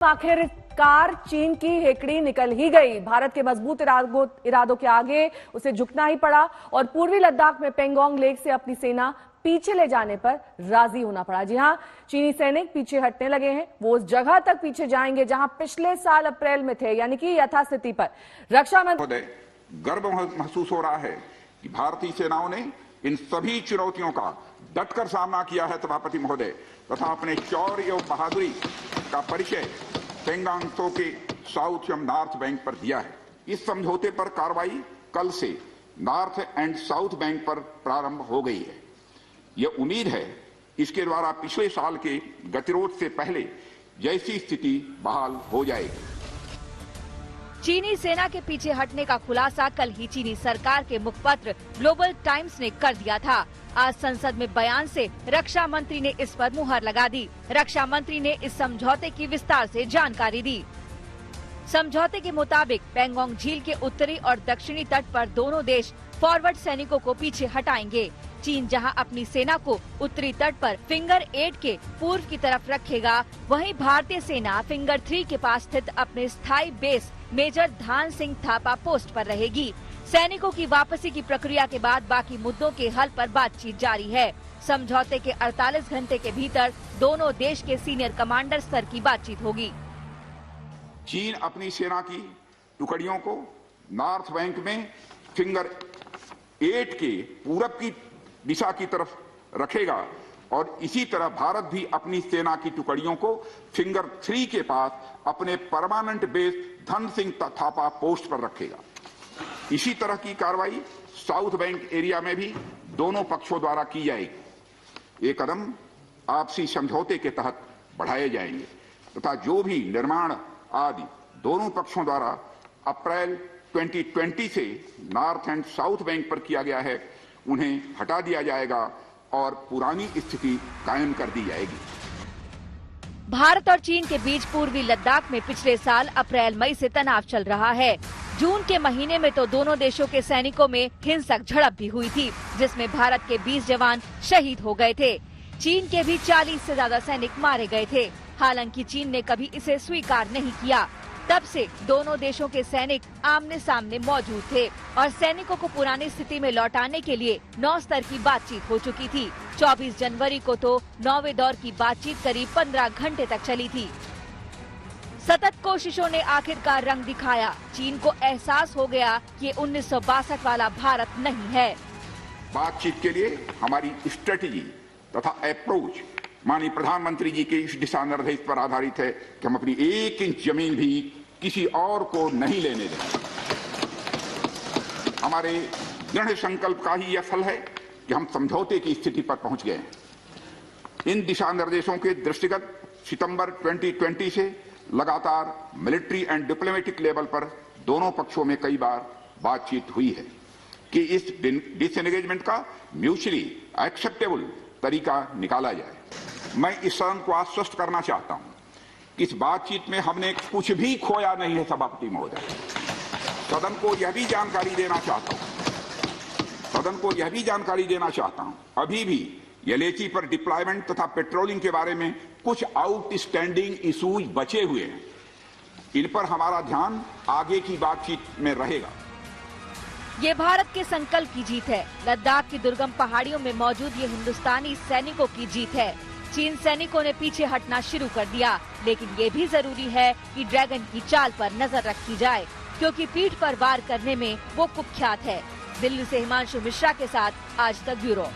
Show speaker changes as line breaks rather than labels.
आखिरकार चीन की हेकड़ी निकल ही गई। भारत के मजबूत इरादों के आगे उसे झुकना ही पड़ा और पूर्वी लद्दाख में पेंगोंग लेक से अपनी सेना पीछे ले जाने पर राजी होना पड़ा। जी हां, चीनी सैनिक पीछे हटने लगे हैं। वो उस जगह तक पीछे जाएंगे जहां पिछले साल अप्रैल में थे, यानी कि यथास्थिति पर। रक्षा मंत्री
गर्व महसूस हो रहा है कि भारतीय सेनाओं ने इन सभी चुनौतियों का डटकर सामना किया है सभापति महोदय, तथा अपने शौर्य और बहादुरी का परिचय पेंगोंग त्सो के साउथ एवं नॉर्थ बैंक पर दिया है। इस समझौते पर कार्रवाई कल से नॉर्थ एंड साउथ बैंक पर प्रारंभ हो गई है। यह उम्मीद है इसके द्वारा पिछले साल के गतिरोध से पहले जैसी स्थिति बहाल हो जाएगी।
चीनी सेना के पीछे हटने का खुलासा कल ही चीनी सरकार के मुखपत्र ग्लोबल टाइम्स ने कर दिया था। आज संसद में बयान से रक्षा मंत्री ने इस पर मुहर लगा दी। रक्षा मंत्री ने इस समझौते की विस्तार से जानकारी दी। समझौते के मुताबिक पेंगोंग झील के उत्तरी और दक्षिणी तट पर दोनों देश फॉरवर्ड सैनिकों को पीछे हटाएंगे। चीन जहां अपनी सेना को उत्तरी तट पर फिंगर 8 के पूर्व की तरफ रखेगा, वहीं भारतीय सेना फिंगर 3 के पास स्थित अपने स्थायी बेस मेजर धान सिंह थापा पोस्ट पर रहेगी। सैनिकों की वापसी की प्रक्रिया के बाद बाकी मुद्दों के हल पर बातचीत जारी है। समझौते के 48 घंटे के भीतर दोनों देश के सीनियर कमांडर स्तर की बातचीत होगी।
चीन अपनी सेना की टुकड़ियों को नॉर्थ बैंक में फिंगर 8 के पूरब की दिशा की तरफ रखेगा और इसी तरह भारत भी अपनी सेना की टुकड़ियों को फिंगर 3 के पास अपने permanent base Dhan Singh Thapa post पर रखेगा। इसी तरह की कार्रवाई साउथ बैंक एरिया में भी दोनों पक्षों द्वारा की जाएगी। ये कदम आपसी समझौते के तहत बढ़ाए जाएंगे तथा जो भी निर्माण आदि दोनों पक्षों द्वारा अप्रैल 2020 से नॉर्थ एंड साउथ बैंक पर किया गया है, उन्हें हटा दिया जाएगा और पुरानी स्थिति कायम कर दी जाएगी।
भारत और चीन के बीच पूर्वी लद्दाख में पिछले साल अप्रैल मई से तनाव चल रहा है। जून के महीने में तो दोनों देशों के सैनिकों में हिंसक झड़प भी हुई थी, जिसमें भारत के 20 जवान शहीद हो गए थे। चीन के भी 40 से ज्यादा सैनिक मारे गए थे। हालांकि चीन ने कभी इसे स्वीकार नहीं किया। तब से दोनों देशों के सैनिक आमने सामने मौजूद थे और सैनिकों को पुरानी स्थिति में लौटाने के लिए 9 स्तर की बातचीत हो चुकी थी। 24 जनवरी को तो 9वें दौर की बातचीत करीब 15 घंटे तक चली थी। सतत कोशिशों ने आखिरकार रंग दिखाया। चीन को एहसास हो गया कि 1962 वाला भारत नहीं है।
बातचीत के लिए हमारी स्ट्रेटेजी तथा अप्रोच माननीय प्रधानमंत्री जी के इस दिशा निर्देश पर आधारित है कि हम अपनी 1 इंच जमीन भी किसी और को नहीं लेने देंगे। हमारे दृढ़ संकल्प का ही यह फल है कि हम समझौते की स्थिति पर पहुंच गए हैं। इन दिशा निर्देशों के दृष्टिगत सितंबर 2020 से लगातार मिलिट्री एंड डिप्लोमेटिक लेवल पर दोनों पक्षों में कई बार बातचीत हुई है कि इस डिसएंगेजमेंट का म्यूचुअली एक्सेप्टेबल तरीका निकाला जाए। मैं इस सदन को आश्वस्त करना चाहता हूं कि इस बातचीत में हमने कुछ भी खोया नहीं है। सभापति महोदय, सदन को यह भी जानकारी देना चाहता हूं अभी भी यलेची पर डिप्लॉयमेंट तथा पेट्रोलिंग के बारे में कुछ आउटस्टैंडिंग इश्यूज बचे हुए हैं। इन पर हमारा ध्यान आगे की बातचीत में रहेगा।
ये भारत के संकल्प की जीत है। लद्दाख की दुर्गम पहाड़ियों में मौजूद ये हिंदुस्तानी सैनिकों की जीत है। चीन सैनिकों ने पीछे हटना शुरू कर दिया, लेकिन ये भी जरूरी है कि ड्रैगन की चाल पर नजर रखी जाए, क्योंकि पीठ पर वार करने में वो कुख्यात है। दिल्ली से हिमांशु मिश्रा के साथ आज तक ब्यूरो।